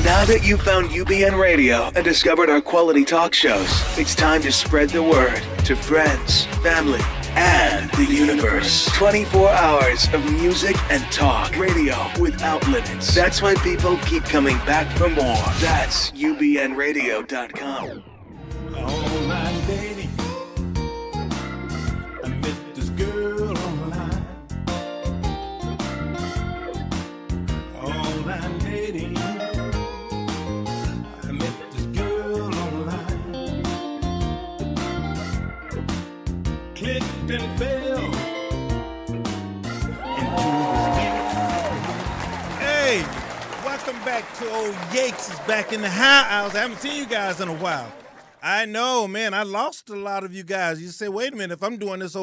Now that you've found UBN Radio and discovered our quality talk shows, it's time to spread the word to friends, family, and the universe. 24 hours of music and talk radio without limits. That's why people keep coming back for more. That's ubnradio.com. Online dating. I met this girl online. Online dating. I met this girl online. Clicked and fell into this deep. Hey, welcome back to old Yates is back in the house. I haven't seen you guys in a while. I know, man. I lost a lot of you guys. You say, wait a minute, if I'm doing this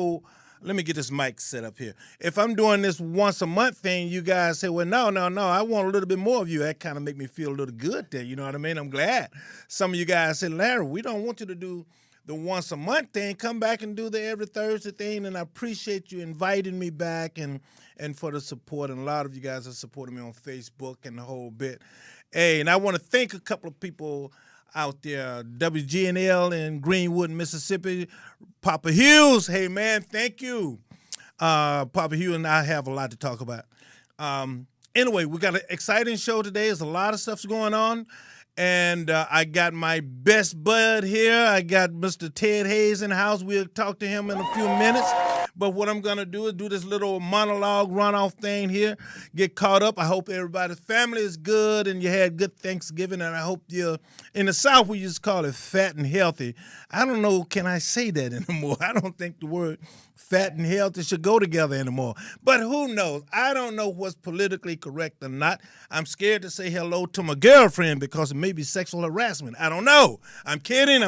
let me get this mic set up here. If I'm doing this once a month thing, you guys say, well, no, I want a little bit more of you. That kind of make me feel a little good there, you know what I mean? I'm glad. Some of you guys said, Larry, we don't want you to do the once a month thing. Come back and do the every Thursday thing, and I appreciate you inviting me back and for the support. And a lot of you guys have supported me on Facebook and the whole bit. Hey, and I want to thank a couple of people out there, WGNL in Greenwood, Mississippi, Papa Hughes. Hey, man, thank you. Papa Hughes and I have a lot to talk about. Anyway, we got an exciting show today. There's a lot of stuff going on. And I got my best bud here. I got Mr. Ted Hayes in the house. We'll talk to him in a few minutes. But what I'm going to do is do this little monologue runoff thing here, get caught up. I hope everybody's family is good and you had good Thanksgiving, and I hope you're in the South, we used to call it fat and healthy. I don't know, can I say that anymore? I don't think the word fat and healthy should go together anymore. But who knows? I don't know what's politically correct or not. I'm scared to say hello to my girlfriend because it may be sexual harassment. I don't know. I'm kidding.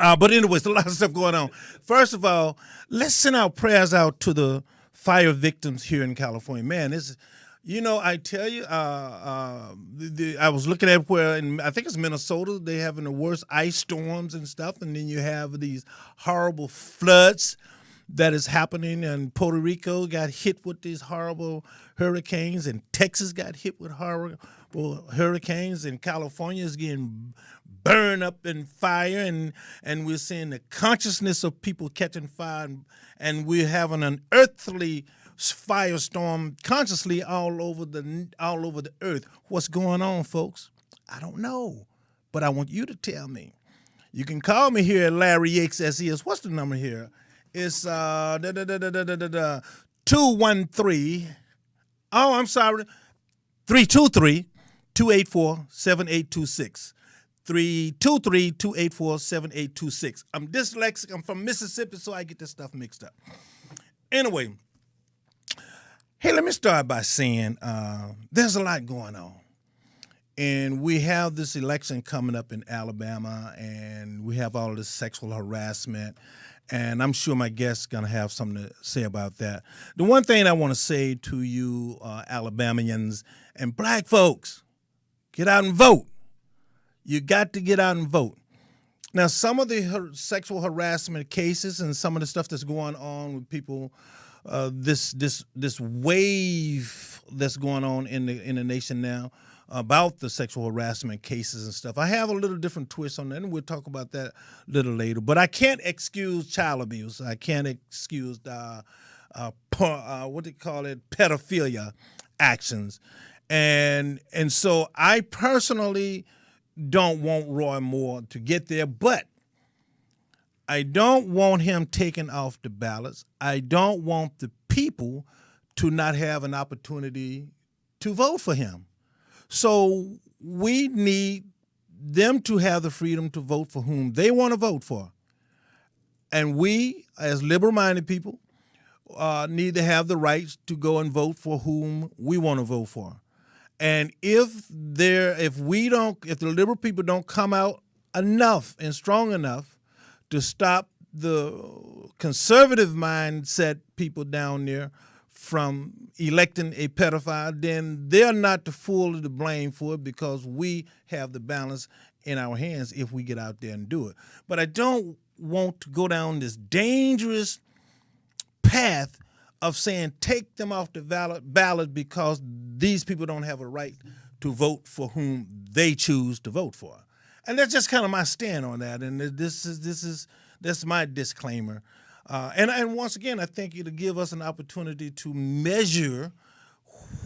But anyways, a lot of stuff going on. First of all, let's send our prayers out to the fire victims here in California. Man, this is, I tell you, I was looking at where, I think it's Minnesota, they having the worst ice storms and stuff, and then you have these horrible floods that is happening, and Puerto Rico got hit with these horrible hurricanes, and Texas got hit with horrible hurricanes, and California is getting burned up in fire, and we're seeing the consciousness of people catching fire, and we're having an earthly firestorm consciously all over the earth. What's going on, folks? I don't know, but I want you to tell me. You can call me here at Larry Yates SES. What's the number here? It's 213. Oh, I'm sorry. 323-284-7826. 323-284-7826. I'm dyslexic. I'm from Mississippi, so I get this stuff mixed up. Anyway, hey, let me start by saying there's a lot going on. And we have this election coming up in Alabama, and we have all this sexual harassment. And I'm sure my guest's going to have something to say about that. The one thing I want to say to you Alabamians and black folks, get out and vote. You got to get out and vote. Now, some of the sexual harassment cases and some of the stuff that's going on with people, this wave that's going on in the nation now about the sexual harassment cases and stuff. I have a little different twist on that, and we'll talk about that a little later. But I can't excuse child abuse. I can't excuse pedophilia actions. And so I personally don't want Roy Moore to get there, but I don't want him taken off the ballots. I don't want the people to not have an opportunity to vote for him. So we need them to have the freedom to vote for whom they want to vote for. And we, as liberal-minded people, need to have the right to go and vote for whom we want to vote for. And if the liberal people don't come out enough and strong enough to stop the conservative mindset people down there from electing a pedophile, then they're not fully to blame for it because we have the balance in our hands if we get out there and do it. But I don't want to go down this dangerous path of saying take them off the ballot because these people don't have a right to vote for whom they choose to vote for. And that's just kind of my stand on that. And that's my disclaimer. And once again, I think it'll give us an opportunity to measure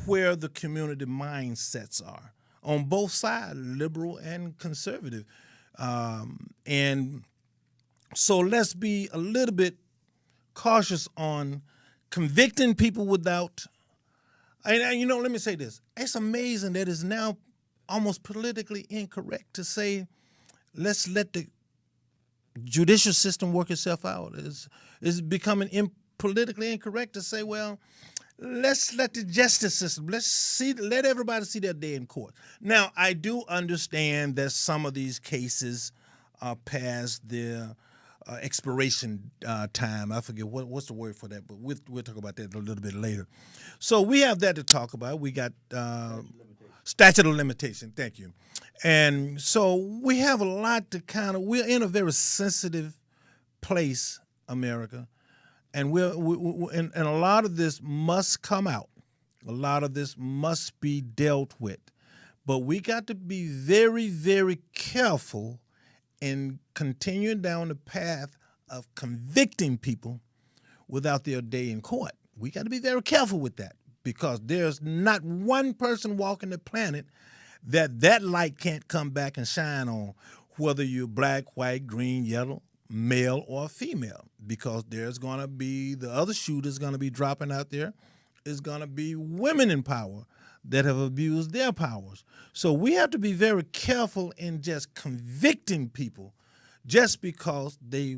where the community mindsets are on both sides, liberal and conservative. And so let's be a little bit cautious on convicting people without. And let me say this. It's amazing that it's now almost politically incorrect to say, let's let the judicial system work itself out. It's becoming politically incorrect to say, well, let's let the justice system, let everybody see their day in court. Now, I do understand that some of these cases are past their expiration time. I forget what's the word for that, but we'll talk about that a little bit later. So we have that to talk about. We got statute of limitation. Thank you. And so we have a lot to we're in a very sensitive place, America, and and a lot of this must come out. A lot of this must be dealt with. But we got to be very, very careful in continuing down the path of convicting people without their day in court. We got to be very careful with that because there's not one person walking the planet that light can't come back and shine on, whether you're black, white, green, yellow, male, or female, because there's going to be the other shoe that's going to be dropping out there is going to be women in power that have abused their powers. So we have to be very careful in just convicting people just because they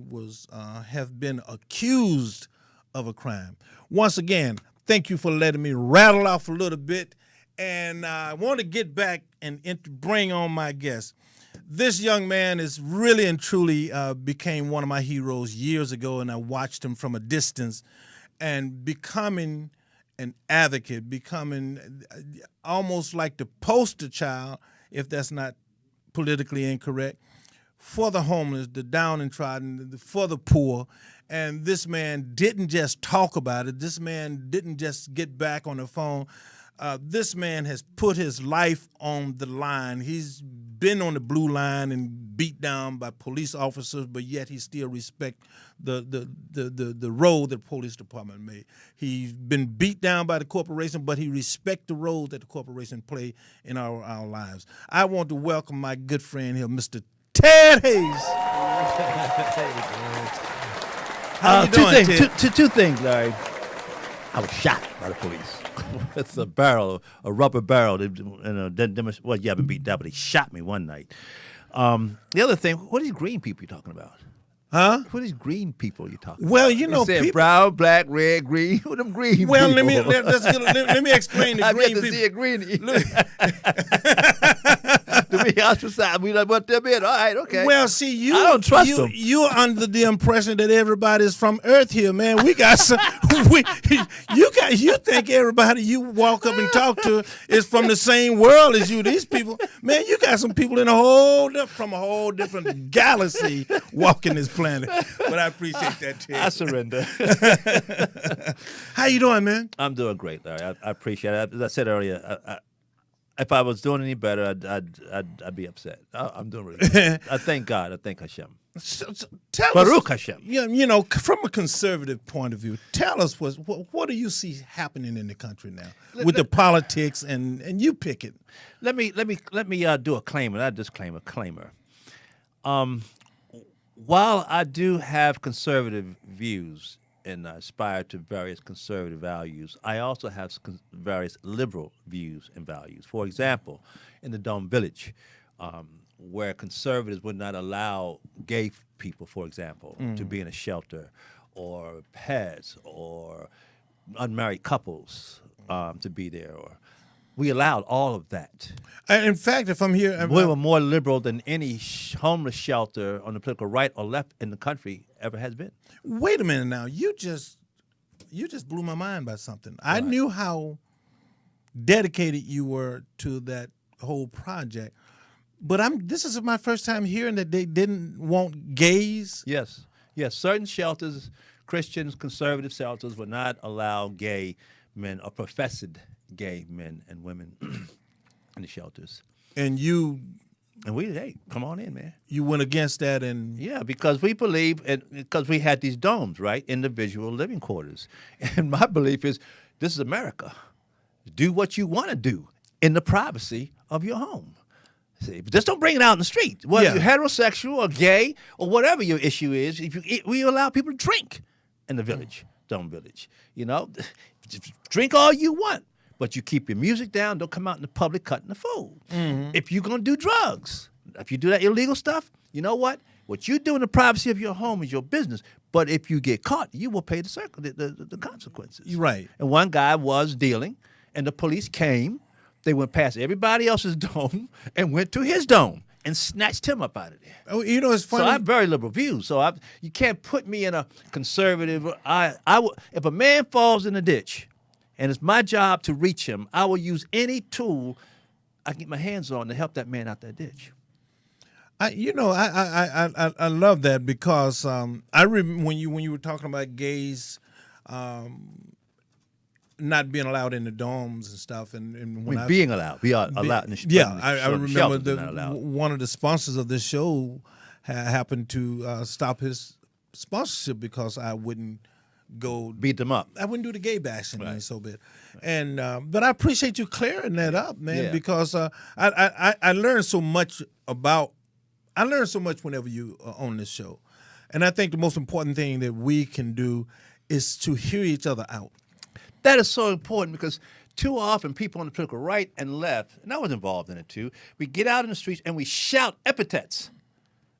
have been accused of a crime. Once again, thank you for letting me rattle off a little bit. And I want to get back and bring on my guest. This young man is really and truly became one of my heroes years ago, and I watched him from a distance and becoming an advocate, becoming almost like the poster child, if that's not politically incorrect, for the homeless, the downtrodden, for the poor. And this man didn't just talk about it. This man didn't just get back on the phone. This man has put his life on the line. He's been on the blue line and beat down by police officers, but yet he still respects the role that the police department made. He's been beat down by the corporation, but he respects the role that the corporation play in our lives. I want to welcome my good friend here, Mr. Ted Hayes. How you doing, Ted? Two things, Larry. I was shot by the police. It's a rubber barrel. I've been beat down, but they shot me one night. The other thing, what are these green people you're talking about? Huh? What are these green people you're talking well, about? You know, people brown, black, red, green. What are them green well, people? let me explain the green people. I've yet to see a greenie. To be ostracized, we like what them in. All right, okay. Well, see, I don't trust them. You're under the impression that everybody's from Earth here, man. We got some. You think everybody you walk up and talk to is from the same world as you? These people, man, you got some people from a whole different galaxy walking this planet. But I appreciate that, Ted. I surrender. How you doing, man? I'm doing great, Larry. I appreciate it. As I said earlier, if I was doing any better, I'd be upset. I'm doing really good. I thank God. I thank Hashem. So tell Baruch us, Hashem. You know, from a conservative point of view, tell us what do you see happening in the country now with the politics and you pick it. Let me do a claim, not just claim, a claimer. While I do have conservative views and aspire to various conservative values, I also have various liberal views and values. For example, in the Dome Village, where conservatives would not allow gay people, for example, to be in a shelter, or pets, or unmarried couples to be there, or we allowed all of that. In fact, if I'm here, we were more liberal than any homeless shelter on the political right or left in the country ever has been. Wait a minute now. You just blew my mind by something. Right. I knew how dedicated you were to that whole project, but this is my first time hearing that they didn't want gays. Yes. Certain shelters Christians, conservative shelters will not allow gay men or professed gay men and women in the shelters. And hey, come on in, man. you went against that, and Yeah, because we believe, because we had these domes, right, individual living quarters. And my belief is, this is America. Do what you want to do in the privacy of your home. See, but just don't bring it out in the street. Whether Yeah. you're heterosexual or gay or whatever your issue is, we allow people to drink in the village, dome village. You know, just drink all you want, but you keep your music down. Don't come out in the public cutting the food. If you're going to do drugs, if you do that illegal stuff, you know what? What you do in the privacy of your home is your business. But if you get caught, you will pay the consequences. You're right. And one guy was dealing, and the police came. They went past everybody else's dome and went to his dome and snatched him up out of there. oh, you know, it's funny. So I have very liberal views. So you can't put me in a conservative. If a man falls in a ditch, and it's my job to reach him, I will use any tool I can get my hands on to help that man out that ditch. I love that because I remember when you were talking about gays not being allowed in the dorms and stuff, and when Being allowed, we are allowed in the yeah, the I remember shelters, they're not allowed. one of the sponsors of this show happened to stop his sponsorship because I wouldn't go Beat them up. I wouldn't do the gay bashing Right. and so bit, and but I appreciate you clearing that up, man, Yeah. because I learned so much about. I learned so much whenever you are on this show, and I think the most important thing that we can do is to hear each other out. That is so important because too often people on the political right and left, and I was involved in it too, we get out in the streets and we shout epithets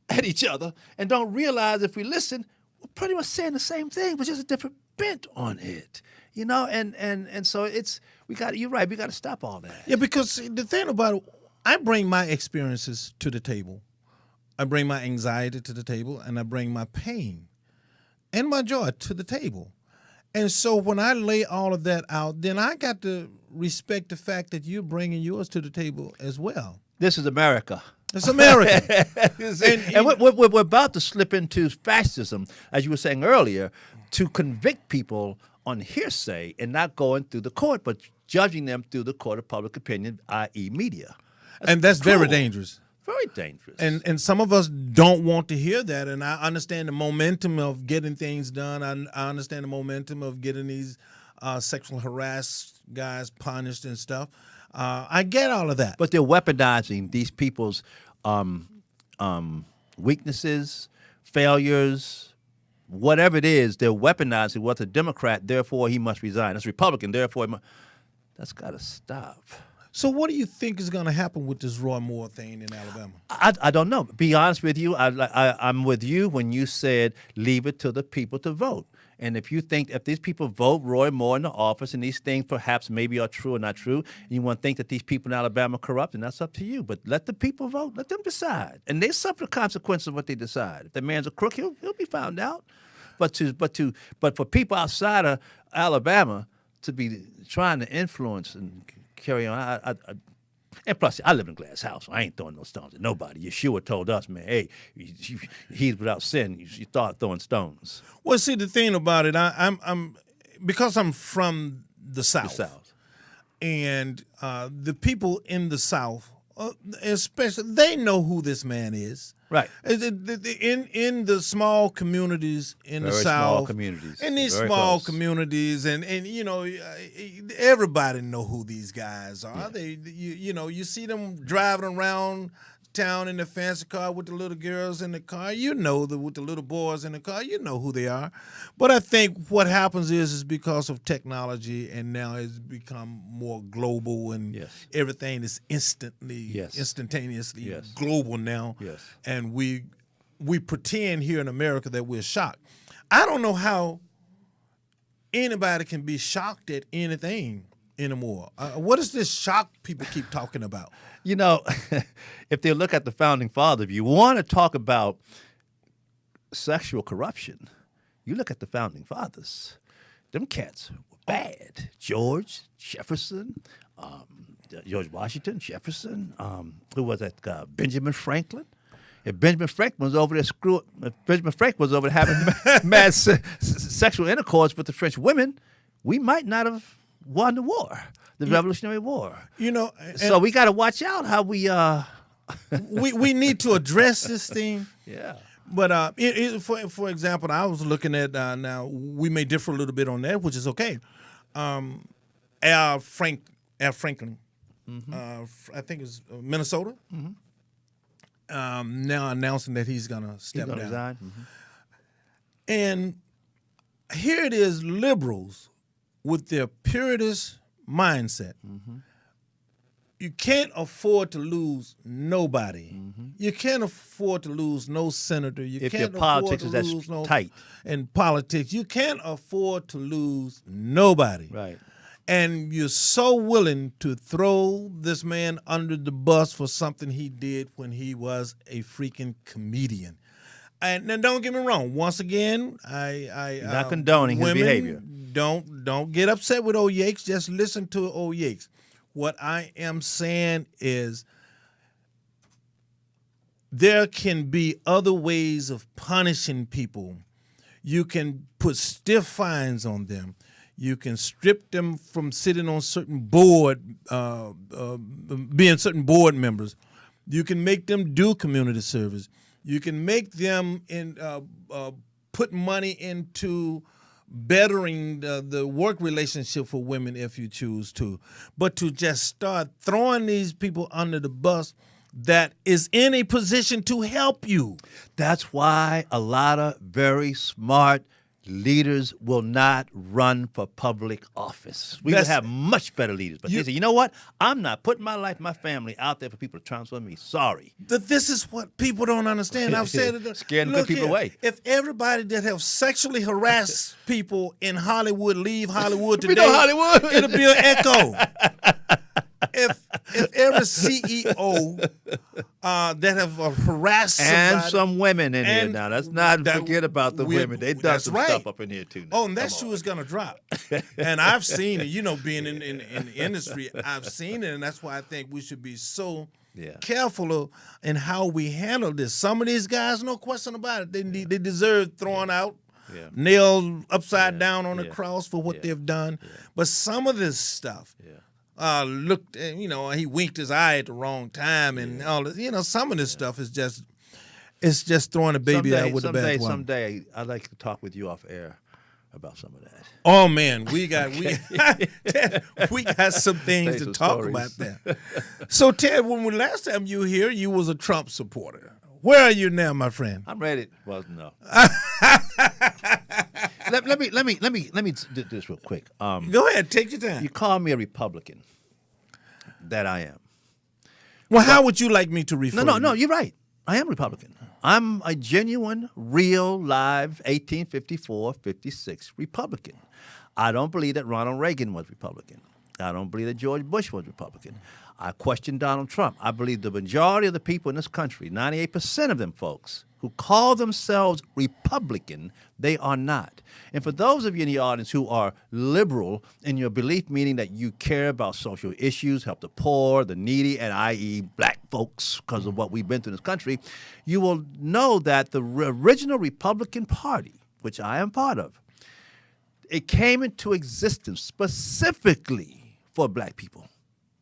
at each other and don't realize if we listen, we're pretty much saying the same thing, but just a different bent on it. You know, and so you're right, we got to stop all that. Yeah, because the thing about it, I bring my experiences to the table. I bring my anxiety to the table, and I bring my pain and my joy to the table. And so when I lay all of that out, then I got to respect the fact that you're bringing yours to the table as well. This is America. It's America. And we're about to slip into fascism, as you were saying earlier, to convict people on hearsay and not going through the court, but judging them through the court of public opinion, i.e. media. And that's very cruel. dangerous. Very dangerous. And some of us don't want to hear that. And I understand the momentum of getting things done. I understand the momentum of getting these sexual harassed guys punished and stuff. I get all of that. But they're weaponizing these people's weaknesses, failures, whatever it is. They're weaponizing what's a Democrat, therefore he must resign. That's Republican, therefore that's got to stop. So what do you think is going to happen with this Roy Moore thing in Alabama? I don't know. Be honest with you, I'm with you when you said leave it to the people to vote. And if you think if these people vote Roy Moore into office and these things perhaps maybe are true or not true, and you want to think that these people in Alabama are corrupt, and that's up to you. But let the people vote. Let them decide. And they suffer the consequences of what they decide. If the man's a crook, he'll be found out. But for people outside of Alabama to be trying to influence and carry on. And plus, I live in a glass house. So I ain't throwing no stones at nobody. Yeshua told us, man, hey, he's without sin. You start throwing stones. Well, see, the thing about it, I'm because I'm from the South. And the people in the South, especially, they know who this man is. Right. In the small communities in the Very South. small communities. In these Very small close. communities, and you know, everybody know who these guys are. Yeah. You see them driving around town in the fancy car with the little girls in the car. You know, with the little boys in the car. You know who they are. But I think what happens is because of technology, and now it's become more global, and Yes. everything is instantaneously Yes. global now. Yes. And we pretend here in America that we're shocked. I don't know how anybody can be shocked at anything anymore. What is this shock people keep talking about? You know, if they look at the founding father, if you want to talk about sexual corruption, you look at the founding fathers. Them cats were bad. George Jefferson, George Washington, Jefferson, who was that? Benjamin Franklin. If Benjamin Franklin was over there having mad sexual intercourse with the French women, we might not have won the war, the Revolutionary War. So we got to watch out how we. we need to address this thing. Yeah. But for example, I was looking at now we may differ a little bit on that, which is okay. Al Franklin, I think it's Minnesota. Now announcing that he's gonna step down. Resign. And here it is, liberals with their purist mindset. You can't afford to lose nobody. You can't afford to lose no senator. If your politics is that tight. In politics, you can't afford to lose nobody. Right. And you're so willing to throw this man under the bus for something he did when he was a freaking comedian. And now, don't get me wrong. Once again, I not condoning his behavior. Don't get upset with old Yates. Just listen to old Yates. What I am saying is there can be other ways of punishing people. You can put stiff fines on them. You can strip them from sitting on certain being certain board members. You can make them do community service. You can make them put money into bettering the work relationship for women if you choose to. But to just start throwing these people under the bus that is in a position to help you. That's why a lot of very smart leaders will not run for public office. We would have much better leaders. But they say, you know what? I'm not putting my life, my family out there for people to transfer me. Sorry. This is what people don't understand. I've said it. Scaring good people away. If everybody that have sexually harassed people in Hollywood leave Hollywood today, we know Hollywood. It'll be an echo. If every CEO that have harassed somebody, and some women in here now, let's not forget about the women. They done some stuff up in here too. Now. Oh, and that shoe is gonna drop. And I've seen it. Being in the industry, I've seen it, and that's why I think we should be so careful in how we handle this. Some of these guys, no question about it, they deserve thrown out. Nailed upside down on the cross for what they've done. But some of this stuff looked, he winked his eye at the wrong time and all this. Some of this stuff is just throwing a baby out with the bathwater. Someday, I'd like to talk with you off air about some of that. Oh man, we got some things to talk about that. So Ted, when last time you were here, you was a Trump supporter. Where are you now, my friend? I'm ready. Well, no. Let me do this real quick. Go ahead, take your time. You call me a Republican. That I am. Well, how would you like me to refer? No, you're right. I am Republican. I'm a genuine, real, live 1854, 56 Republican. I don't believe that Ronald Reagan was Republican. I don't believe that George Bush was Republican. I question Donald Trump. I believe the majority of the people in this country, 98% of them folks, who call themselves Republican, they are not. And for those of you in the audience who are liberal in your belief, meaning that you care about social issues, help the poor, the needy, and i.e. black folks, because of what we've been through in this country, you will know that the original Republican Party, which I am part of, it came into existence specifically for black people,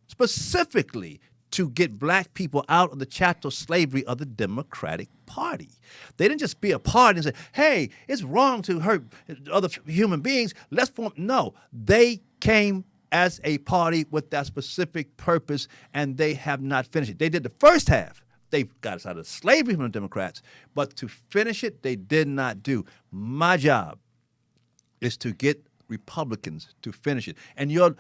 specifically to get black people out of the chattel slavery of the Democratic Party. They didn't just be a party and say, hey, it's wrong to hurt other human beings, let's form. No, they came as a party with that specific purpose, and they have not finished it. They did the first half. They got us out of slavery from the Democrats, but to finish it, they did not do. My job is to get Republicans to finish it. And your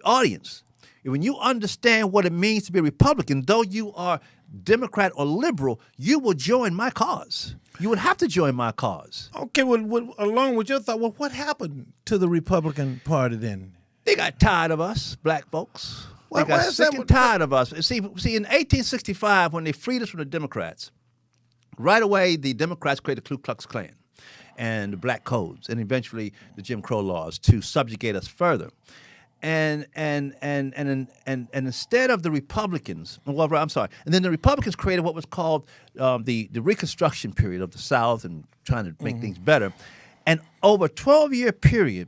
audience, when you understand what it means to be a Republican, though you are Democrat or liberal, you will join my cause. You would have to join my cause. Okay, well, along with your thought, what happened to the Republican Party then? They got tired of us, black folks. They got sick and tired of us. See, in 1865, when they freed us from the Democrats, right away the Democrats created the Ku Klux Klan and the black codes, and eventually the Jim Crow laws to subjugate us further. and instead of the Republicans, well, I'm sorry, and then the Republicans created what was called the Reconstruction period of the South and trying to make things better. And over a 12-year period,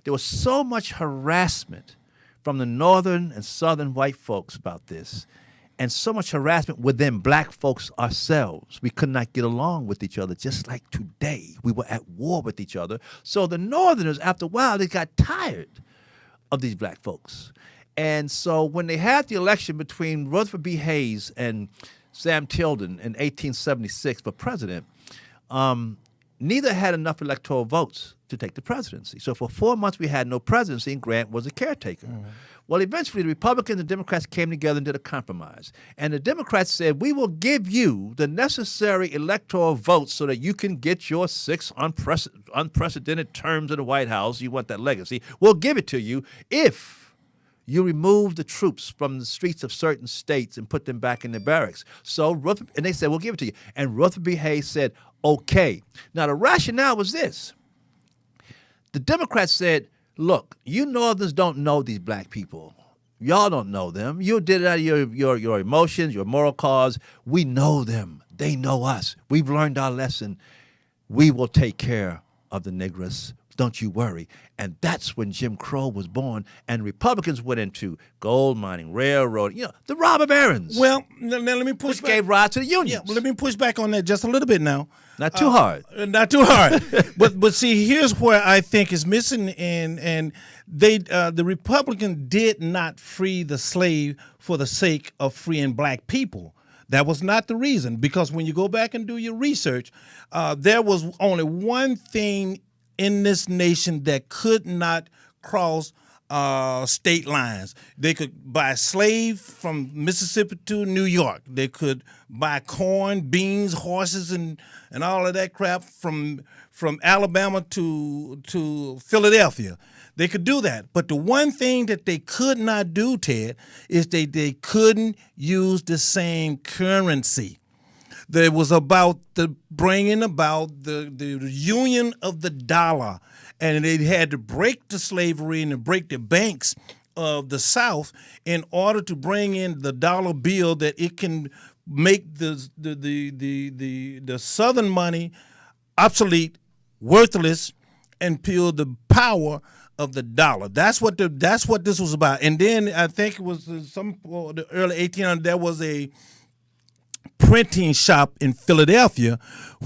there was so much harassment from the northern and southern white folks about this, and so much harassment within black folks ourselves. We could not get along with each other, just like today. We were at war with each other. So the northerners, after a while, they got tired of these black folks. And so when they had the election between Rutherford B. Hayes and Sam Tilden in 1876 for president, neither had enough electoral votes to take the presidency. So for 4 months, we had no presidency, and Grant was a caretaker. Well, eventually, the Republicans and Democrats came together and did a compromise. And the Democrats said, we will give you the necessary electoral votes so that you can get your 6 unprecedented terms in the White House. You want that legacy. We'll give it to you if you remove the troops from the streets of certain states and put them back in the barracks. So, and they said, we'll give it to you. And Rutherford B. Hayes said, okay. Now, the rationale was this. The Democrats said, look, you Northerners don't know these black people. Y'all don't know them. You did it out of your emotions, your moral cause. We know them. They know us. We've learned our lesson. We will take care of the Negroes. Don't you worry. And that's when Jim Crow was born, and Republicans went into gold mining, railroad, the robber barons. Well, now let me push which back. gave rise to the unions. Yeah, well, let me push back on that just a little bit now. Not too hard. Not too hard. but see, here's where I think is missing, and the Republican did not free the slave for the sake of freeing black people. That was not the reason, because when you go back and do your research, there was only one thing in this nation that could not cross state lines. They could buy a slave from Mississippi to New York. They could buy corn, beans, horses, and all of that crap from Alabama to Philadelphia. They could do that. But the one thing that they could not do, Ted, is they couldn't use the same currency. That was about the bringing about the union of the dollar, and they had to break the slavery and to break the banks of the South in order to bring in the dollar bill, that it can make the Southern money obsolete, worthless, and peel the power of the dollar. That's what this was about. And then I think it was the early 1800s. There was a printing shop in Philadelphia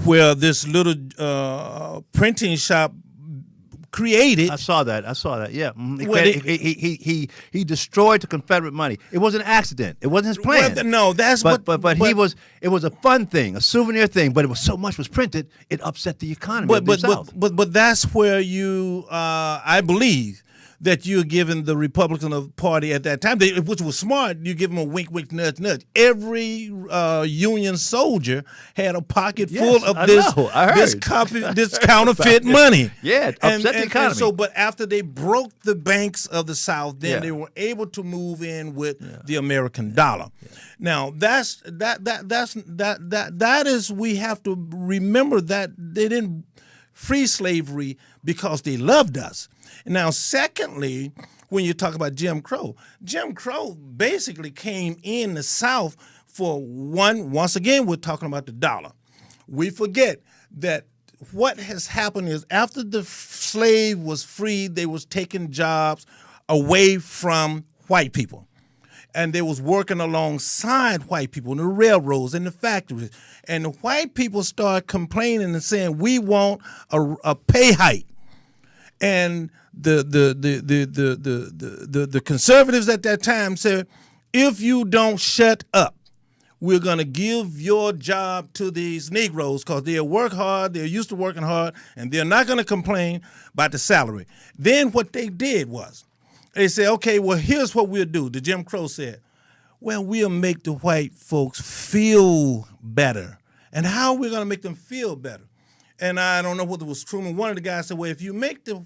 where this little printing shop created. I saw that. Yeah, he destroyed the Confederate money. It was an accident. It wasn't his plan. Well, no, that's but he was. It was a fun thing, a souvenir thing. But it was so much was printed, it upset the economy of the South. But that's where you, I believe, that you're giving the Republican Party at that time, which was smart. You give them a wink, wink, nudge, nudge. Every Union soldier had a pocket full of this counterfeit money. Yeah, it upset the economy. And so, but after they broke the banks of the South, then they were able to move in with the American dollar. Yeah. Now that is, we have to remember that they didn't free slavery because they loved us. Now, secondly, when you talk about Jim Crow basically came in the South for once again, we're talking about the dollar. We forget that what has happened is after the slave was freed, they was taking jobs away from white people. And they was working alongside white people in the railroads and the factories. And the white people started complaining and saying, we want a pay hike. And the conservatives at that time said, if you don't shut up, we're going to give your job to these Negroes because they'll work hard, they're used to working hard, and they're not going to complain about the salary. Then what they did was, they said, okay, well, here's what we'll do. The Jim Crow said, well, we'll make the white folks feel better. And how are we going to make them feel better? And I don't know whether it was Truman. One of the guys said, well, if you make the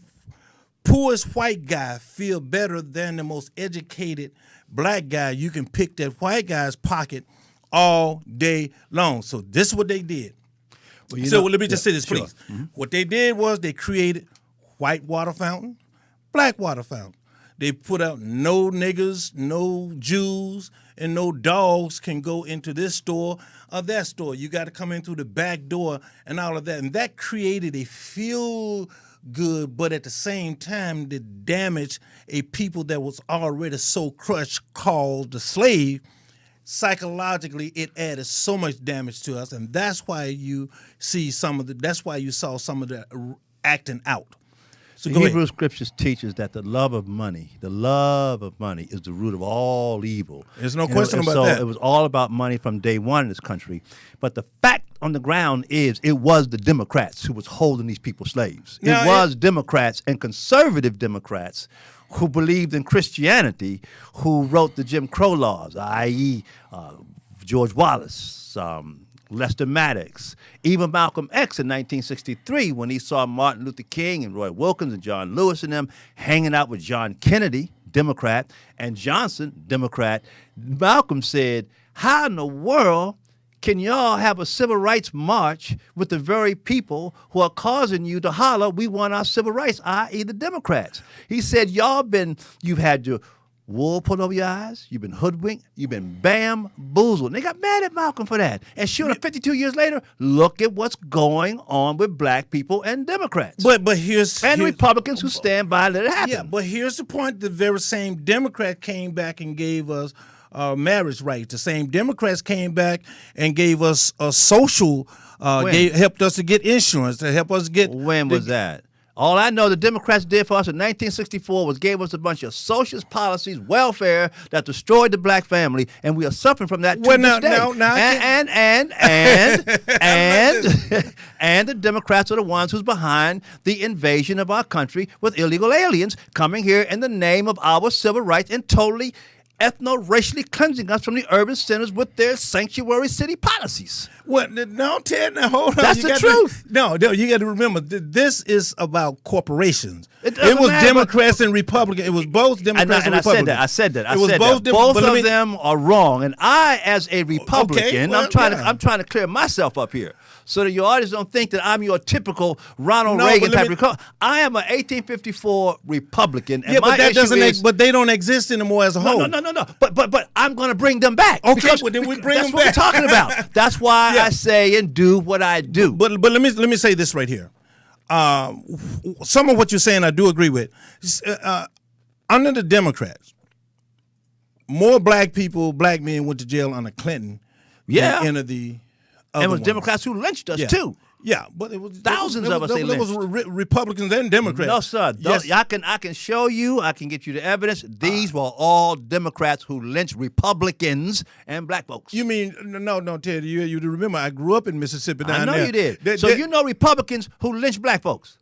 poorest white guy feel better than the most educated black guy, you can pick that white guy's pocket all day long. So this is what they did. Well, let me just say this, please. Sure. Mm-hmm. What they did was they created white water fountain, black water fountain. They put out no niggers, no Jews, and no dogs can go into this store or that store. You got to come in through the back door and all of that. And that created a feel good, but at the same time, it damaged a people that was already so crushed, called the slave. Psychologically, it added so much damage to us, and that's why you see that's why you saw some of the acting out. So the Hebrew scriptures teaches that the love of money is the root of all evil. There's no question about that. It was all about money from day one in this country. But the fact on the ground is it was the Democrats who was holding these people slaves. It was Democrats and conservative Democrats who believed in Christianity who wrote the Jim Crow laws, i.e. George Wallace, Lester Maddox, even Malcolm X in 1963 when he saw Martin Luther King and Roy Wilkins and John Lewis and them hanging out with John Kennedy, Democrat, and Johnson, Democrat. Malcolm said, how in the world can y'all have a civil rights march with the very people who are causing you to holler, we want our civil rights, i.e. the Democrats? He said, you've had your wool pulled over your eyes, you've been hoodwinked, you've been bamboozled. And they got mad at Malcolm for that. And sure, 52 years later, look at what's going on with black people and Democrats. But here's Republicans who stand by and let it happen. Yeah, but here's the point. The very same Democrat came back and gave us marriage rights. The same Democrats came back and gave us a social, helped us to get insurance, to help us get... When was that? All I know the Democrats did for us in 1964 was gave us a bunch of socialist policies, welfare that destroyed the black family, and we are suffering from that to this day. And the Democrats are the ones who's behind the invasion of our country with illegal aliens coming here in the name of our civil rights and totally ethno-racially cleansing us from the urban centers with their sanctuary city policies. Well, no, Ted, now hold on. That's the truth. No, you got to remember, this is about corporations. It was matter, Democrats and Republicans. It was both Democrats and Republicans. I said that. Both of them are wrong. And I, as a Republican, I'm trying to clear myself up here so that your audience don't think that I'm your typical Ronald Reagan type Republican. I am an 1854 Republican. And but they don't exist anymore as a whole. No. But I'm going to bring them back. Okay, well, then we bring them back. That's what we're talking about. That's why I say and do what I do. But let me say this right here. Some of what you're saying I do agree with. Under the Democrats, more black men went to jail under Clinton than any of the other and it was ones. Democrats who lynched us too. Yeah, but it was thousands of us. There was Republicans and Democrats. No, sir. Yes. I can show you. I can get you the evidence. These were all Democrats who lynched Republicans and black folks. You mean no, Ted? You remember? I grew up in Mississippi. I know you did. So you know Republicans who lynched black folks.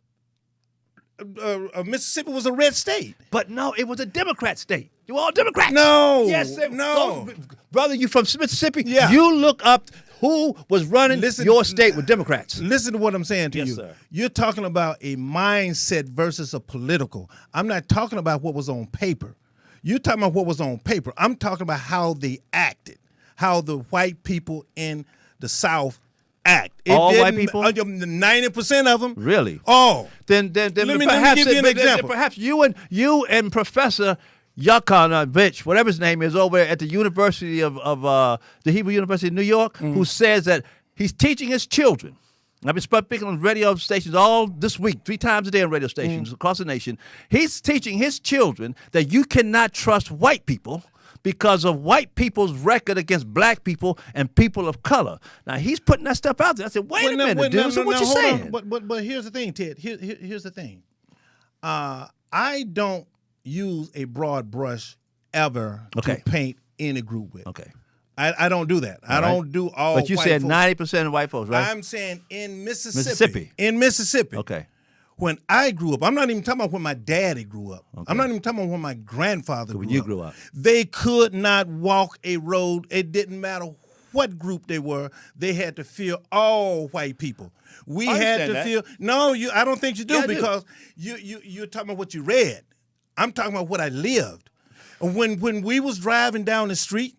Mississippi was a red state. But no, it was a Democrat state. You all Democrats. No. Yes, no. Brother, you from Mississippi? Yeah. You look up who was running your state with Democrats. Listen to what I'm saying to you. Sir. You're talking about a mindset versus a political. I'm not talking about what was on paper. You're talking about what was on paper. I'm talking about how they acted, how the white people in the South act. All white people? 90% of them. Really? Oh. Then let me give you an example. Perhaps you and Professor Yakovlevich, whatever his name is, over at the University of the Hebrew University of New York, who says that he's teaching his children. I've been speaking on radio stations all this week, 3 times a day on radio stations across the nation. He's teaching his children that you cannot trust white people because of white people's record against black people and people of color. Now, he's putting that stuff out there. I said, wait a minute, dude. So what you saying? But here's the thing, Ted. Here's the thing. I don't use a broad brush ever to paint any group with. Okay. I don't do that. I don't do all. But you said 90% of white folks, right? I'm saying in Mississippi. In Mississippi. Okay. When I grew up, I'm not even talking about when my daddy grew up. Okay. I'm not even talking about when my grandfather grew up. When you grew up. They could not walk a road. It didn't matter what group they were. They had to fear all white people. We had to fear. No, I don't think you do, because you're talking about what you read. I'm talking about what I lived. And when we was driving down the street,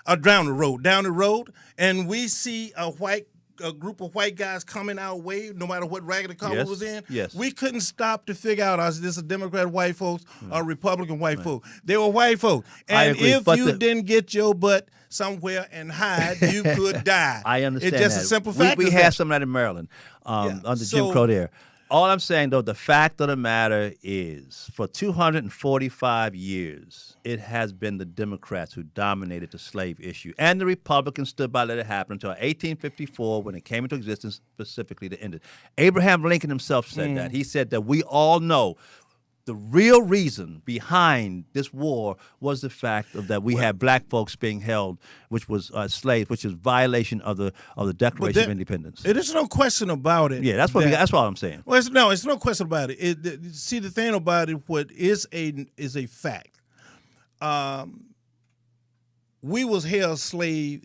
or down the road, and we see a white a group of white guys coming our way, no matter what raggedy color Yes, was in. yes. We couldn't stop to figure out, is this a Democrat white folks or Republican white folks? They were white folks. And agree, if but you didn't get your butt somewhere and hide, you could die. I understand It's just that. a simple fact. We had some of that in Maryland under Jim Crow there. All I'm saying, though, the fact of the matter is, for 245 years, it has been the Democrats who dominated the slave issue. And the Republicans stood by, let it happen until 1854 when it came into existence, specifically to end it. Abraham Lincoln himself said that. He said that we all know the real reason behind this war was the fact that we had black folks being held, which was slaves, which is violation of the Declaration of Independence. It is no question about it. Yeah, that's what that's all I'm saying. Well, it's no question about it. See, the thing about it, what is a fact. We was held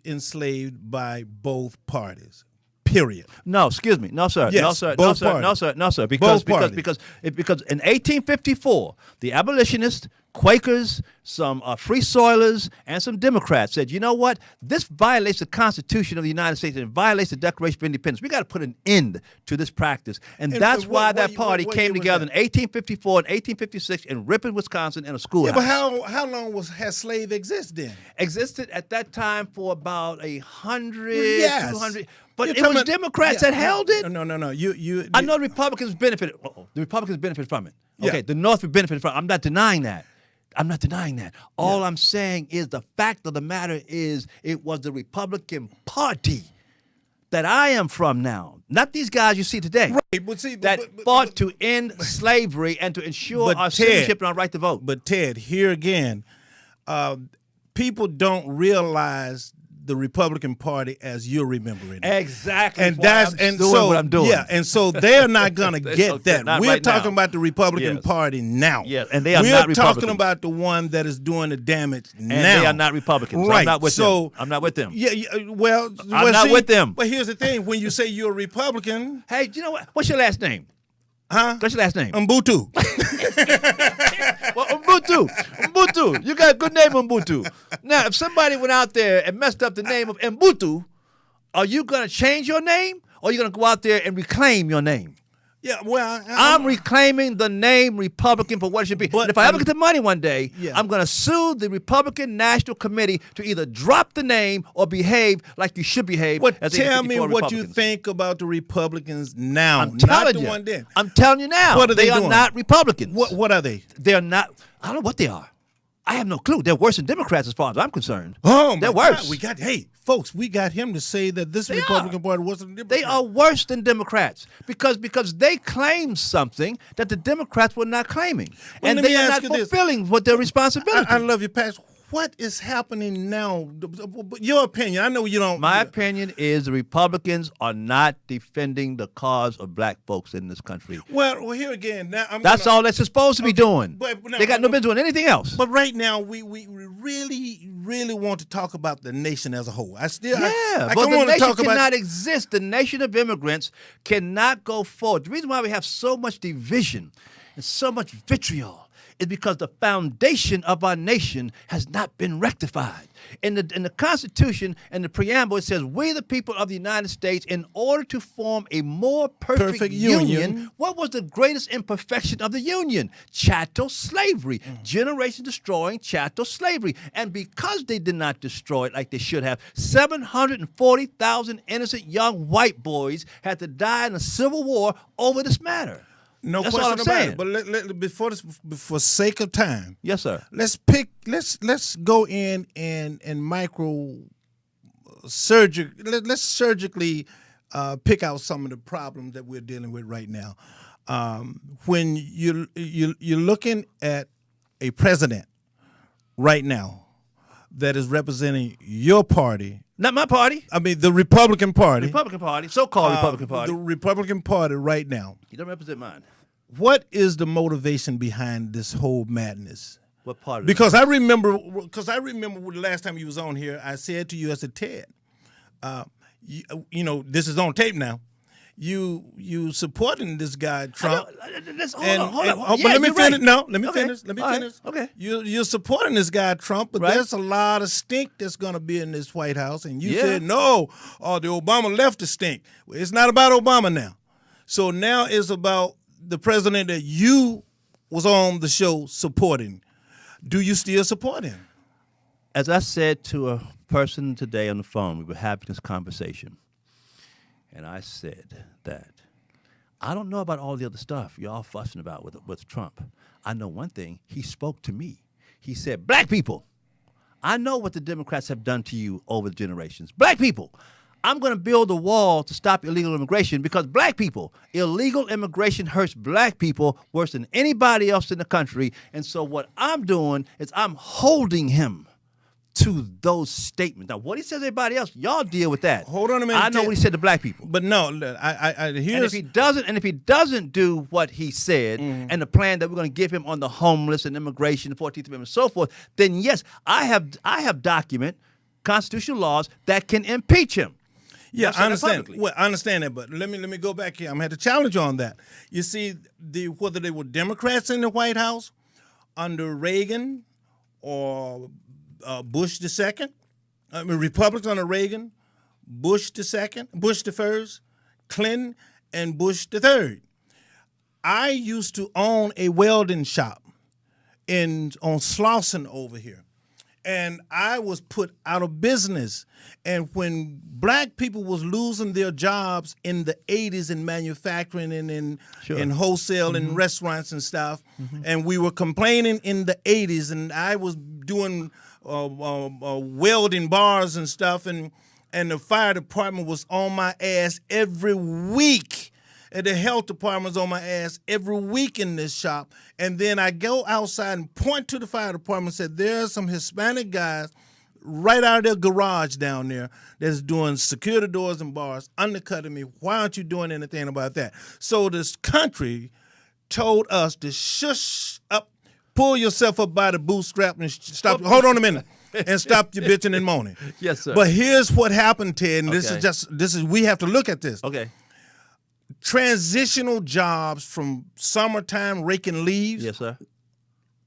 enslaved by both parties. Period. No, excuse me. No, sir. Yes, no, sir. both No, sir. parties. No, sir. No, sir. Because Both because parties. because in 1854, the abolitionists, Quakers, some free soilers, and some Democrats said, you know what? This violates the Constitution of the United States and violates the Declaration of Independence. We got to put an end to this practice. And that's why that party came together in 1854 and 1856 in Ripon, Wisconsin, in a schoolhouse. Yeah, but how long has slave exist then? Existed at that time for about 100, Yes. 200. But You're it talking was about- Democrats that held it. No. I know the Republicans benefited. The Republicans benefited from it. Yeah. Okay, the North would benefit from it. I'm not denying that. All I'm saying is the fact of the matter is it was the Republican Party that I am from now, not these guys you see today, Right, but see, that fought to end slavery and to ensure But our Ted- citizenship and our right to vote. But Ted, here again, people don't realize the Republican Party as you're remembering it. Exactly. And why I'm doing so what I'm doing. yeah, and so they're not gonna get Okay, that. not We're right talking now. about the Republican Yes. Party now. Yes, and they are We're not talking Republicans. about the one that is doing the damage and now. they are not Republicans. Right. I'm not with so, them. I'm not with them. Yeah, well, I'm not with them. But here's the thing: when you say you're a Republican, Hey, do you know what? What's your last name? huh? What's your last name? Ubuntu. Well, Ubuntu. You got a good name, Ubuntu. Now, if somebody went out there and messed up the name of Ubuntu, are you going to change your name, or are you going to go out there and reclaim your name? Yeah, well, I'm reclaiming the name Republican for what it should be. But And if I ever get the money one day, Yeah. I'm going to sue the Republican National Committee to either drop the name or behave like you should behave. But as tell me 54 what you Republicans. think about the Republicans now, I'm not telling the you. one then. I'm telling you now. What are they are doing? not Republicans. What are they? They're not. I don't know what they are. I have no clue. They're worse than Democrats as far as I'm concerned. Oh, they're my worse. God. Folks, we got him to say that this They Republican are. Party wasn't a Democrat. They are worse than Democrats because they claim something that the Democrats were not claiming, Well, and let me they are ask not you this. fulfilling what their responsibility. I love your past. What is happening now? Your opinion. I know you don't. My opinion is the Republicans are not defending the cause of black folks in this country. Well, here again. Now That's all they're supposed to be doing. but no, they got no no, business doing anything else. But right now, we really want to talk about the nation as a whole. I But don't the want to nation talk about. cannot exist. The nation of immigrants cannot go forward. The reason why we have so much division and so much vitriol is because the foundation of our nation has not been rectified. In the Constitution and the preamble, it says, we the people of the United States, in order to form a more perfect union, what was the greatest imperfection of the union? Chattel slavery. Generation destroying chattel slavery. And because they did not destroy it like they should have, 740,000 innocent young white boys had to die in a civil war over this matter. No That's question all I'm about saying. it. But for sake of time, Yes, sir. let's go in and let's surgically pick out some of the problems that we're dealing with right now. When you're looking at a president right now that is representing your party. Not my party. I mean, the Republican Party. Republican Party, so-called Republican Party. The Republican Party right now. You don't represent mine. What is the motivation behind this whole madness? What part of it? Because I remember the last time you was on here, I said to you, I said, Ted, you know, this is on tape now. you supporting this guy Trump. Hold on. But Yeah, let me you're finish. right. No, let me Okay. finish. Let me All right. finish. Okay. You're supporting this guy Trump, but Right. there's a lot of stink that's going to be in this White House, and you Yeah. said no. Oh, the Obama left the stink. Well, it's not about Obama now. So now it's about the president that you was on the show supporting. Do you still support him? As I said to a person today on the phone, we were having this conversation, and I said that I don't know about all the other stuff y'all fussing about with Trump. I know one thing. He spoke to me. He said, black people, I know what the Democrats have done to you over the generations. Black people, I'm going to build a wall to stop illegal immigration because black people, illegal immigration hurts black people worse than anybody else in the country. And so what I'm doing is I'm holding him to those statements. Now, what he says to everybody else, y'all deal with that. Hold on a minute. I know what he said to black people. But no, I And here's if he doesn't do what he said and the plan that we're going to give him on the homeless and immigration, the 14th Amendment, and so forth, then yes, I have document constitutional laws that can impeach him. Yeah, I've said I that understand. publicly. Well, I understand that, but let me go back here. I'm going to have to challenge you on that. You see, whether they were Democrats in the White House under Reagan or Bush the second, Republicans under Reagan, Bush the second, Bush the first, Clinton, and Bush the third. I used to own a welding shop on Slauson over here. And I was put out of business. And when black people was losing their jobs in the 80s in manufacturing and in wholesale and restaurants and stuff, and we were complaining in the 80s, and I was doing welding bars and stuff, and the fire department was on my ass every week. And the health department was on my ass every week in this shop. And then I go outside and point to the fire department and said, there's some Hispanic guys right out of their garage down there that's doing security doors and bars, undercutting me. Why aren't you doing anything about that? So this country told us to shush up, pull yourself up by the bootstrap and stop. Hold on a minute. And stop your bitching and moaning. Yes, sir. But here's what happened, Ted, and Okay. we have to look at this. Okay. Transitional jobs from summertime raking leaves. Yes, sir.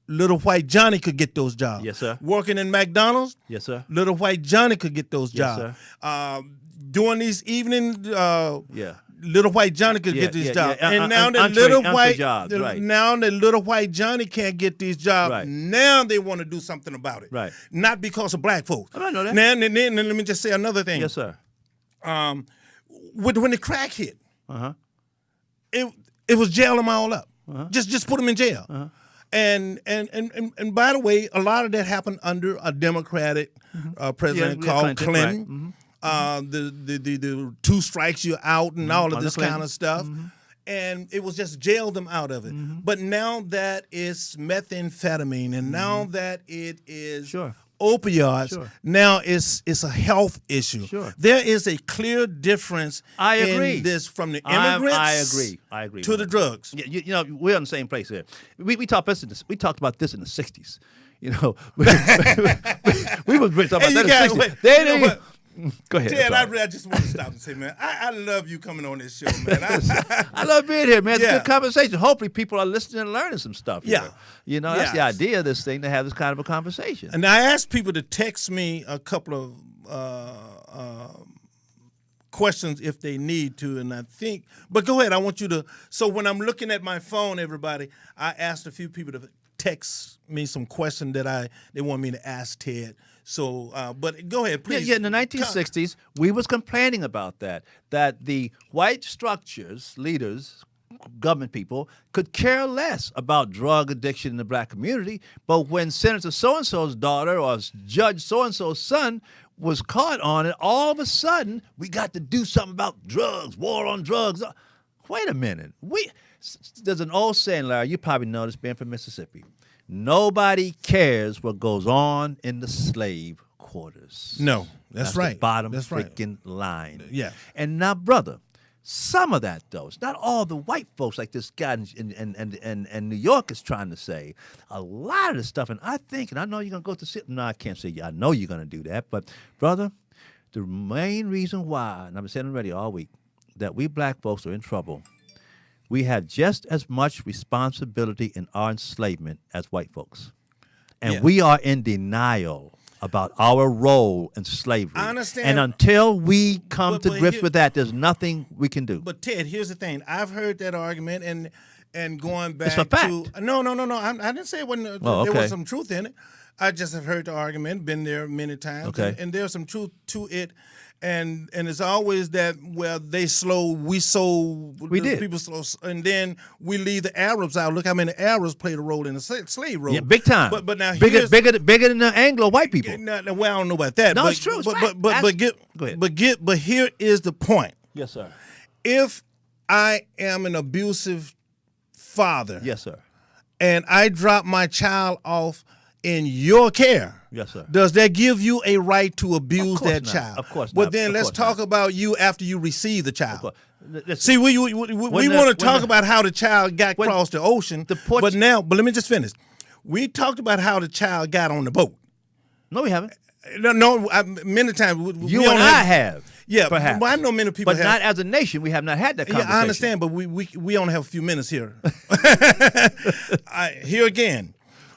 Little white Johnny could get those jobs. Yes, sir. Working in McDonald's. Yes, sir. Little white Johnny could get those Yes, jobs. Doing these evening. Yeah. Little white Johnny could Yeah, get these yeah, jobs, yeah. and now the Entree little white jobs, right. now the little white Johnny can't get these jobs. Right. Now they want to do something about it. Right. Not because of black folks. I know that. Now, and then let me just say another thing. Yes, sir. When the crack hit, Uh-huh. it was jail them all up. Uh-huh. Just put them in jail. Uh-huh. And by the way, a lot of that happened under a Democratic president called Clinton. Right. The two strikes you're out and all of Under this Clinton. kind of stuff. And it was just jail them out of it. But now that it's methamphetamine, and now that it is Sure. opioids, Sure. now it's a health issue. Sure. There is a clear difference I agree. in this from the immigrants I agree. to the drugs. Yeah, you know, we're on the same place here. We talked about this in the 60s. You know, we was talking about Hey, you that guys, in the 60s. wait, They you know didn't- what? Go ahead. Ted, I'm sorry. I just want to stop and say, man, I love you coming on this show, man. I love being here, man. It's a Yeah. good conversation. Hopefully, people are listening and learning some stuff. Yeah. Here. You know, that's the Yes. idea of this thing, to have this kind of a conversation. And I asked people to text me a couple of questions if they need to, and I think, but go ahead. I want you to, so when I'm looking at my phone, everybody, I asked a few people to text me some questions that they want me to ask Ted. So, but go ahead, please. Yeah, in the 1960s, we was complaining about that the white structures, leaders, government people, could care less about drug addiction in the black community. But when Senator so-and-so's daughter or Judge so-and-so's son was caught on it, all of a sudden, we got to do something about drugs, war on drugs. Wait a minute. There's an old saying, Larry, you probably know this being from Mississippi. Nobody cares what goes on in the slave quarters. No, that's right. The bottom That's right. freaking line. Yeah. And now, brother, some of that, though, it's not all the white folks like this guy in New York is trying to say. A lot of the stuff, and I think, and I know you're going to go to sit. No, I can't say I know you're going to do that. But, brother, the main reason why, and I've been saying it already all week, that we black folks are in trouble. We have just as much responsibility in our enslavement as white folks. And we are in denial about our role in slavery. I understand. And until we come to grips with that, there's nothing we can do. But Ted, here's the thing. I've heard that argument, and going back It's a fact. to no. I didn't say it wasn't. Oh, there okay. was some truth in it. I just have heard the argument, been there many times, Okay. and there's some truth to it. And it's always that they slow, we did. people slow, and then we leave the Arabs out. Look how many Arabs played a role in the slave role. Yeah, big time. But now bigger than the Anglo white people. Well, I don't know about that. No, but, it's true. It's but, fact. Go ahead. But here is the point. Yes, sir. If I am an abusive father, Yes, sir. and I drop my child off in your care, Yes, sir. does that give you a right to abuse course that not. child? Of course Well, not. then Of let's course talk not. about you after you receive the child. Listen, See, we want to talk about how the child got across the ocean, but let me just finish. We talked about how the child got on the boat. no, we haven't. No, many times You and I have. Yeah, perhaps. well, I know many people but have. not as a nation. We have not had that conversation. Yeah, I understand, but we only have a few minutes here. Here again,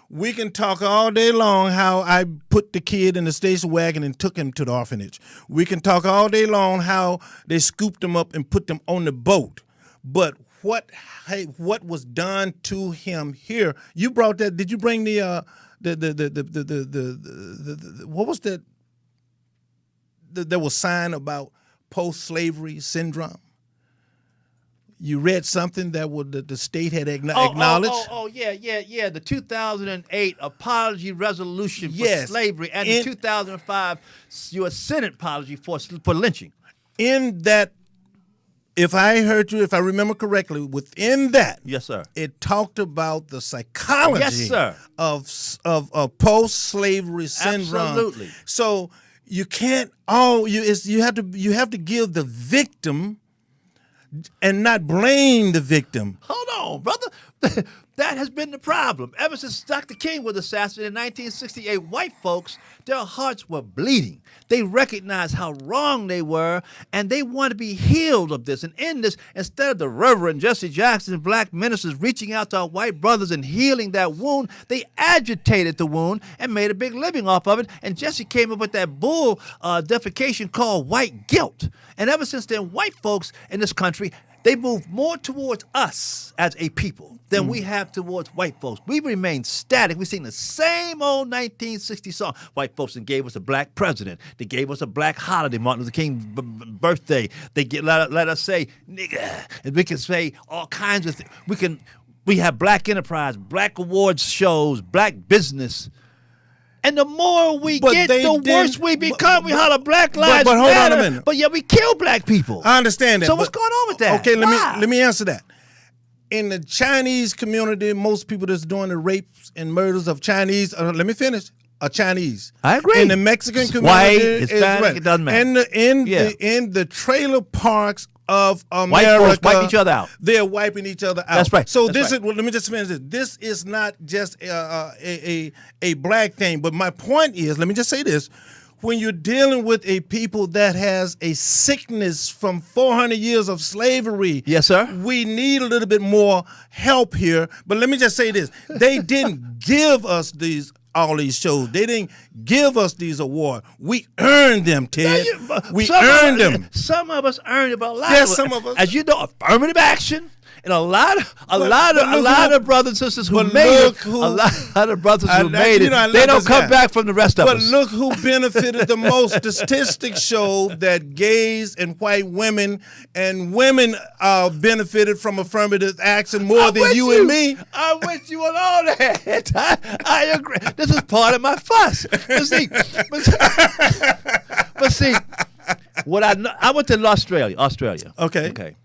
we can talk all day long how I put the kid in the station wagon and took him to the orphanage. We can talk all day long how they scooped him up and put them on the boat. But what was done to him here? You brought that. Did you bring the what was that? There was sign about post-slavery syndrome. You read something that the state had acknowledged. Yeah. The 2008 apology resolution for Yes. slavery and the 2005 U.S. Senate apology for lynching. In that, if I remember correctly, within that, Yes, sir. it talked about the psychology, Yes, sir. of post-slavery syndrome. Absolutely. So you can't you have to give the victim and not blame the victim. Hold on, brother. That has been the problem. Ever since Dr. King was assassinated in 1968, white folks, their hearts were bleeding. They recognized how wrong they were, and they want to be healed of this and end this. Instead of the Reverend Jesse Jackson and black ministers reaching out to our white brothers and healing that wound, they agitated the wound and made a big living off of it. And Jesse came up with that bull defecation called white guilt. And ever since then, white folks in this country, they move more towards us as a people than we have towards white folks. We remain static. We sing the same old 1960 song. White folks gave us a black president. They gave us a black holiday, Martin Luther King's birthday. They let us say nigga, and we can say all kinds of things. We have black enterprise, black awards shows, black business. And the more we get, the worse we become. We holler Black Lives but hold Matter, on a minute. but yet we kill black people. I understand that. So what's going on with that? Okay, Why? let me answer that. In the Chinese community, most people that's doing the rapes and murders of Chinese, let me finish, are Chinese. I agree. In the Mexican It's community, white, Hispanic, it doesn't matter. In the trailer parks of America, folks wipe each other out. They're wiping each other out. That's right. So That's let me just finish this. This is not just a black thing, but my point is, let me just say this. When you're dealing with a people that has a sickness from 400 years of slavery, Yes, sir. we need a little bit more help here. But let me just say this. They didn't give us all these shows. They didn't give us these awards. We earned them, Ted. We earned them. Some of us earned about a lot. Yes, some of us. As you know, affirmative action. And a lot of brothers and sisters who made it, a lot of brothers who made it, they don't come back from the rest of us. But look who benefited the most. Statistics show that gays and white women and women benefited from affirmative action more than you and me. I'm with you on all that. I agree. This is part of my fuss. But see, what I went to Australia. Okay.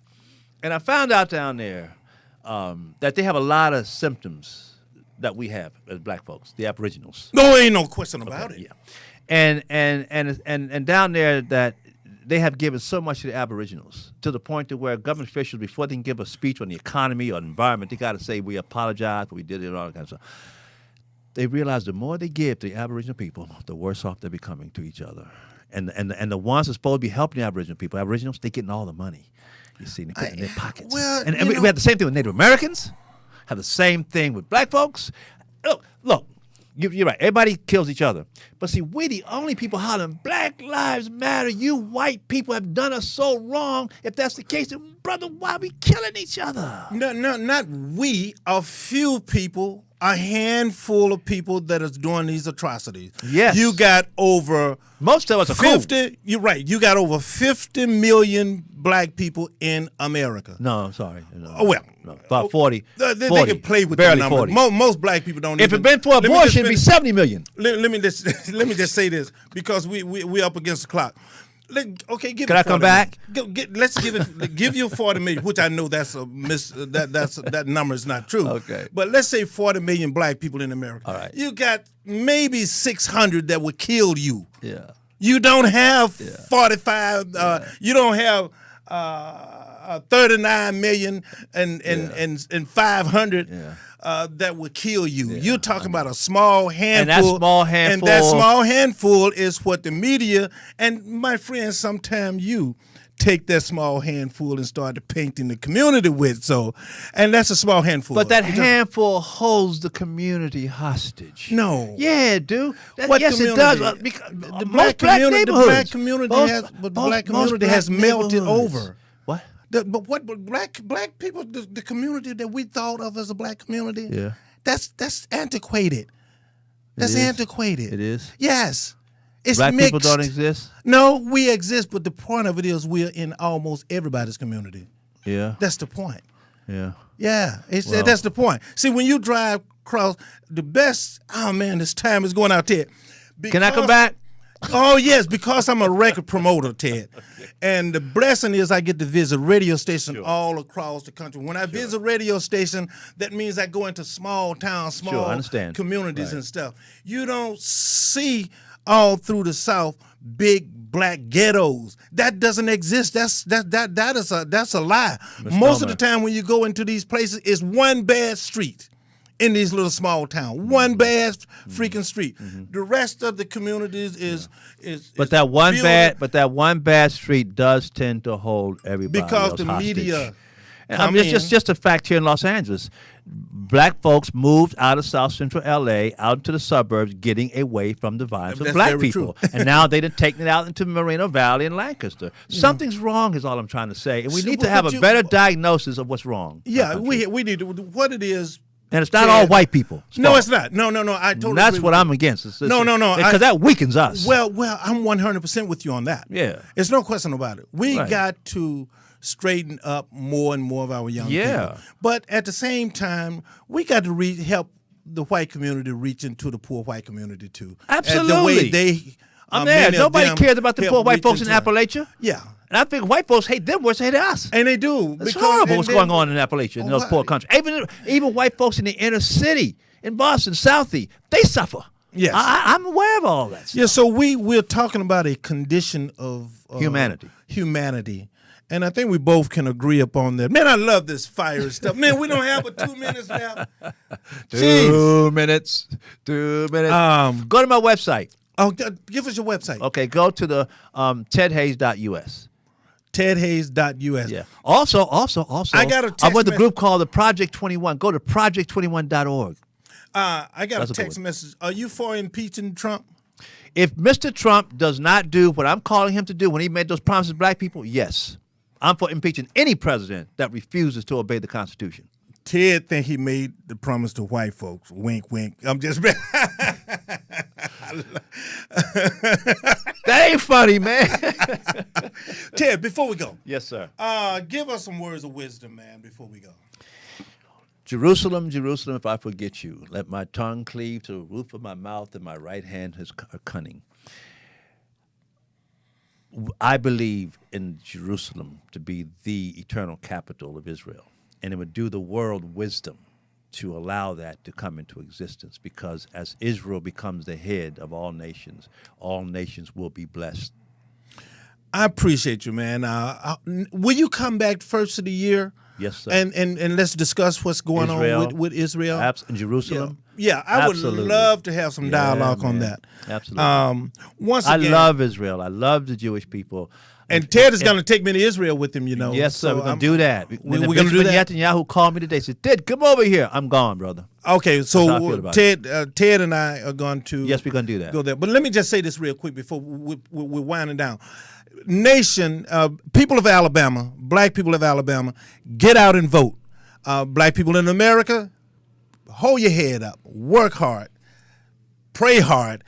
And I found out down there that they have a lot of symptoms that we have as black folks, the Aboriginals. No, ain't no question about it. Yeah, and down there that they have given so much to the Aboriginals to the point to where government officials, before they can give a speech on the economy or the environment, they got to say we apologize, we did it, and all that kind of stuff. They realize the more they give to the Aboriginal people, the worse off they're becoming to each other. And the ones that's supposed to be helping the Aboriginal people, Aboriginals, they're getting all the money. You see, they put it in their pockets. well, and you we know- have the same thing with Native Americans. Have the same thing with black folks. Look. You're right. Everybody kills each other. But see, we're the only people hollering, Black Lives Matter. You white people have done us so wrong. If that's the case, then, brother, why are we killing each other? No, not we. A few people, a handful of people that is doing these atrocities. Yes. You got over Most of us are cool. 50. You're right. You got over 50 million black people in America. No, I'm sorry. No, Oh, well. no, about 40. They 40, can play with the barely number. 40. Most black people don't. If it even, been for Let me just abortion, it'd be finish- 70 million. Let me just say this because we up against the clock. Okay, give Can it I come 40 back? minutes. Let's give you 40 million, which I know that's that number is not true. Okay. But let's say 40 million black people in America. All right. You got maybe 600 that would kill you. Yeah. You don't have 45. You don't have 39 million and 500 that would kill you. You're talking about a small handful. And that small handful- And that small handful is what the media, and my friends, sometimes you take that small handful and start painting the community with. So, and that's a small handful. But that handful holds the community hostage. No. Yeah, dude. What yes, it community? does. Because The most black black community, neighborhoods. the black community Most- has, but the most- black most community black has melted neighborhoods. over. What? But black people, the community that we thought of as a black community, Yeah. that's antiquated. That's is? antiquated. It is? Yes. It's Black mixed. people don't exist? No, we exist, but the point of it is we're in almost everybody's community. Yeah. That's the point. Yeah. Yeah, Well- that's the point. See, when you drive across the best, oh man, this time is going out there. Can I come Because- back? Oh yes, because I'm a record promoter, Ted. And the blessing is I get to visit radio stations all across the country. When I visit radio station, that means I go into small towns, I small understand. communities Right. and stuff. You don't see all through the South big black ghettos. That doesn't exist. That's a lie. Most of the time when you go into these places, it's one bad street. In these little small towns, one bad freaking street. The rest of the communities is But that one built- bad street does tend to hold everybody because else the hostage. media. And come it's in. just a fact here in Los Angeles. Black folks moved out of South Central LA out into the suburbs, getting away from the violence of That's black very people. true. And now they've taken it out into Moreno Valley and Lancaster. Something's wrong is all I'm trying to say. And we So, need to but have a you- better diagnosis of what's wrong. in our Yeah, country. we need to. What it is. And it's not Yeah. all white people. No, it's not. No. I totally. That's agree what with I'm you. against. No. Because that weakens us. Well, I'm 100% with you on that. Yeah. It's no question about it. We Right. got to straighten up more and more of our young Yeah. people. But at the same time, we got to help the white community reach into the poor white community too. And the Absolutely. way they. I'm there. many of Nobody them cares about the help poor white reach folks in into- Appalachia. Yeah. And I think white folks hate them worse than they hate us. And they do. It's horrible what's going on in Appalachia, in those Why? poor countries. Even white folks in the inner city, in Boston, Southie, they suffer. Yes. I'm aware of all that stuff. Yeah, so we're talking about a condition of Humanity. Humanity. And I think we both can agree upon that. Man, I love this fire stuff. Man, we don't have but 2 minutes now. Jeez. 2 minutes. 2 minutes. Go to my website. Oh, give us your website. Okay, go to the tedhayes.us. tedhayes.us. Yeah. Also, I got a text I'm with a message. group called the Project 21. Go to project21.org. I got That's a a good text one. message. Are you for impeaching Trump? If Mr. Trump does not do what I'm calling him to do when he made those promises to black people, yes. I'm for impeaching any president that refuses to obey the Constitution. Ted think he made the promise to white folks. Wink, wink. I'm just. That ain't funny, man. Ted, before we go, Yes, sir. give us some words of wisdom, man, before we go. Jerusalem, Jerusalem, if I forget you, let my tongue cleave to the roof of my mouth and my right hand is cunning. I believe in Jerusalem to be the eternal capital of Israel, and it would do the world wisdom to allow that to come into existence, because as Israel becomes the head of all nations will be blessed. I appreciate you, man. Will you come back first of the year? Yes, sir. And let's discuss what's going Israel. on with Israel. In Jerusalem. Yeah, I would Absolutely. love to have some dialogue on man. that. Absolutely. Once I again, love Israel. I love the Jewish people. And Ted is going to take me to Israel with him, you know. Yes, sir. So we're going to do that. We're going to do that. Netanyahu called me today. Said, Ted, come over here. I'm gone, brother. Okay, That's how I feel so about Ted and I are going to. Yes, we're going to do that. Go there. But let me just say this real quick before we're winding down. Nation, people of Alabama, black people of Alabama, get out and vote. Black people in America, hold your head up, work hard, pray hard.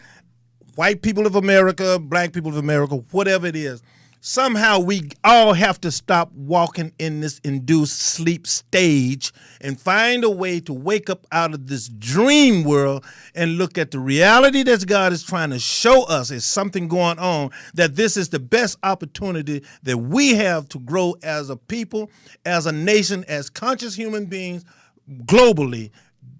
White people of America, black people of America, whatever it is, somehow we all have to stop walking in this induced sleep stage and find a way to wake up out of this dream world and look at the reality that God is trying to show us is something going on, that this is the best opportunity that we have to grow as a people, as a nation, as conscious human beings globally.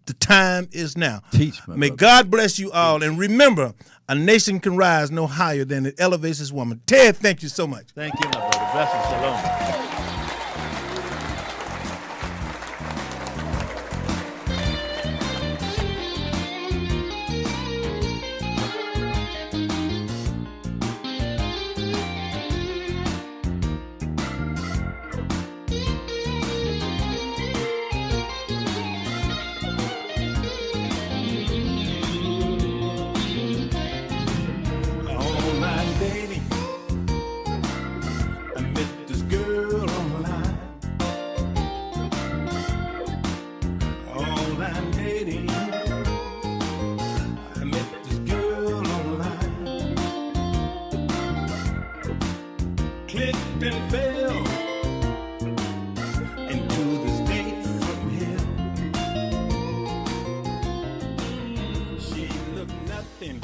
The time is now. May God bless you all. And remember, a nation can rise no higher than it elevates its woman. Ted, thank you so much. Thank you, my brother. Blessings. Shalom. And fell into the state from hell. She looked nothing